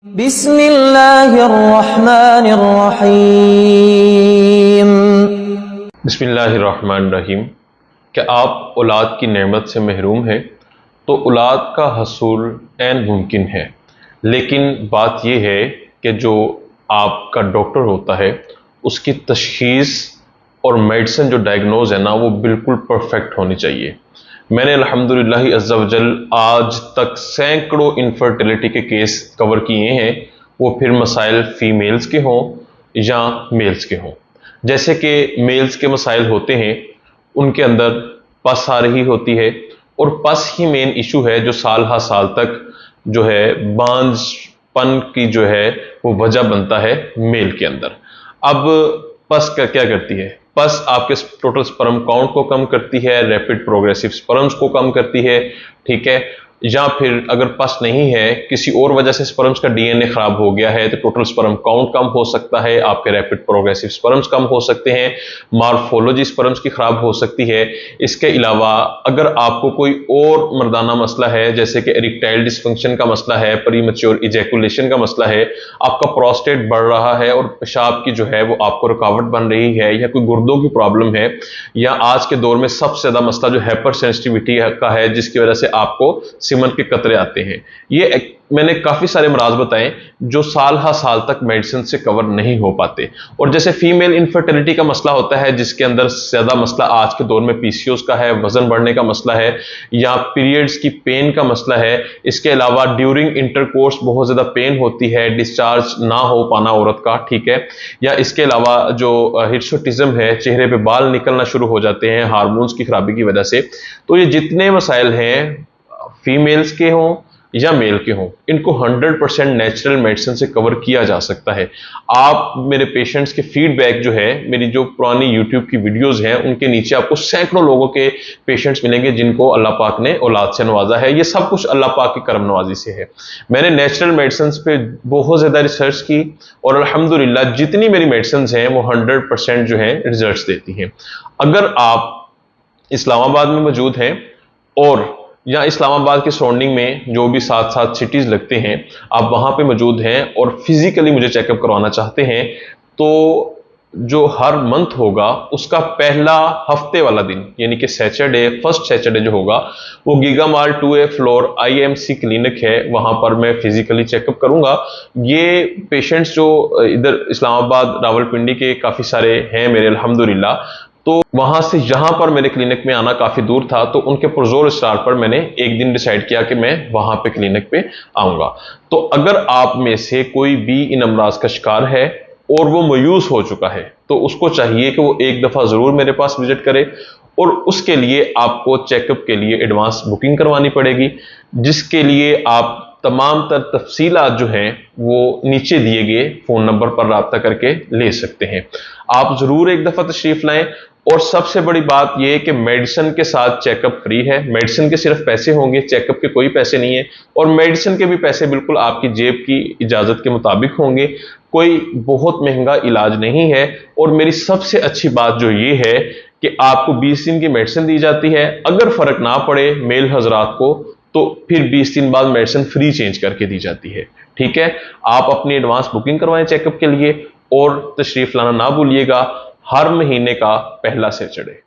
बिस्मिल्लाहिर्रहमानिर्रहीम। बिस्मिल्लाहिर्रहमानिर्रहीम। क्या आप औलाद की नेमत से महरूम हैं? तो औलाद का हसूल ऐन मुमकिन है, लेकिन बात यह है कि जो आपका डॉक्टर होता है उसकी तशख़ीस और मेडिसिन जो डायग्नोज है ना, वो बिल्कुल परफेक्ट होनी चाहिए। मैंने अल्हम्दुलिल्लाह अज़्ज़ा वजल आज तक सैकड़ों इनफर्टिलिटी के केस कवर किए हैं, वो फिर मसाइल फीमेल्स के हों या मेल्स के हों। जैसे कि मेल्स के मसाइल होते हैं, उनके अंदर पस आ रही होती है, और पस ही मेन इशू है जो साल हा साल तक जो है बांझपन की जो है वो वजह बनता है मेल के अंदर। अब पस का क्या करती है? पस आपके टोटल स्पर्म काउंट को कम करती है, रैपिड प्रोग्रेसिव स्पर्म्स को कम करती है, ठीक है। या फिर अगर पस नहीं है, किसी और वजह से स्पर्म्स का डीएनए खराब हो गया है, तो टोटल स्पर्म काउंट कम हो सकता है, आपके रैपिड प्रोग्रेसिव स्पर्म्स कम हो सकते हैं, मॉर्फोलॉजी स्पर्म्स की खराब हो सकती है। इसके अलावा अगर आपको कोई और मर्दाना मसला है, जैसे कि इरेक्टाइल डिस्फंक्शन का मसला है, प्रीमैच्योर इजैकुलेशन का मसला है, आपका प्रोस्टेट बढ़ रहा है और पेशाब की जो है वो आपको रुकावट बन रही है, या कोई गुर्दों की प्रॉब्लम है, या आज के दौर में सबसे ज्यादा मसला जो हाइपर सेंसिटिविटी का है, जिसकी वजह से आपको सिमन के कतरे आते हैं, ये मैंने काफी सारे मराज बताए जो साल हा साल तक मेडिसिन से कवर नहीं हो पाते। और जैसे फीमेल इनफर्टिलिटी का मसला होता है, जिसके अंदर ज्यादा मसला आज के दौर में पीसीओएस का है, वजन बढ़ने का मसला है, या पीरियड्स की पेन का मसला है। इसके अलावा ड्यूरिंग इंटरकोर्स बहुत ज्यादा पेन होती है, डिस्चार्ज ना हो पाना औरत का, ठीक है। या इसके अलावा जो हिर्सुटिज्म है, चेहरे पे बाल निकलना शुरू हो जाते हैं हार्मोन्स की खराबी की वजह से। तो ये जितने मसाइल हैं, फीमेल्स के हों या मेल के हों, इनको 100% नेचुरल मेडिसिन से कवर किया जा सकता है। आप मेरे पेशेंट्स के फीडबैक जो है, मेरी जो पुरानी यूट्यूब की वीडियोस हैं, उनके नीचे आपको सैकड़ों लोगों के पेशेंट्स मिलेंगे जिनको अल्लाह पाक ने औलाद से नवाजा है। ये सब कुछ अल्लाह पाक की करम नवाजी से है। मैंने नेचुरल मेडिसिन पे बहुत ज्यादा रिसर्च की, और अल्हम्दुलिल्लाह जितनी मेरी मेडिसिन हैं वो 100% जो है रिजल्ट देती हैं। अगर आप इस्लामाबाद में मौजूद हैं, और या इस्लामाबाद के सराउंडिंग में जो भी साथ साथ सिटीज लगते हैं, आप वहां पे मौजूद हैं और फिजिकली मुझे चेकअप करवाना चाहते हैं, तो जो हर मंथ होगा उसका पहला हफ्ते वाला दिन, यानी कि सैटरडे, फर्स्ट सैटरडे जो होगा, वो गीगा माल 2A फ्लोर आईएमसी क्लिनिक है, वहां पर मैं फिजिकली चेकअप करूंगा। ये पेशेंट्स जो इधर इस्लामाबाद रावलपिंडी के काफी सारे हैं मेरे अल्हम्दुलिल्लाह, तो वहां से यहां पर मेरे क्लिनिक में आना काफी दूर था, तो उनके पुरजोर इसरार पर मैंने एक दिन डिसाइड किया कि मैं वहां पे क्लिनिक पे आऊंगा। तो अगर आप में से कोई भी इन अमराज का शिकार है और वो मायूस हो चुका है, तो उसको चाहिए कि वो एक दफा जरूर मेरे पास विजिट करे, और उसके लिए आपको चेकअप के लिए एडवांस बुकिंग करवानी पड़ेगी, जिसके लिए आप तमाम तर तफसीलात जो हैं वो नीचे दिए गए फोन नंबर पर राब्ता करके ले सकते हैं। आप जरूर एक दफा तशरीफ लाएं। और सबसे बड़ी बात यह है कि मेडिसिन के साथ चेकअप फ्री है। मेडिसिन के सिर्फ पैसे होंगे, चेकअप के कोई पैसे नहीं है, और मेडिसिन के भी पैसे बिल्कुल आपकी जेब की इजाजत के मुताबिक होंगे। कोई बहुत महंगा इलाज नहीं है। और मेरी सबसे अच्छी बात जो ये है कि आपको 20 दिन की मेडिसिन दी जाती है। अगर फर्क ना पड़े मेल हजरात को, तो फिर 20 दिन बाद मेडिसिन फ्री चेंज करके दी जाती है, ठीक है। आप अपनी एडवांस बुकिंग करवाएं चेकअप के लिए, और तशरीफ लाना ना भूलिएगा हर महीने का पहला सैटरडे।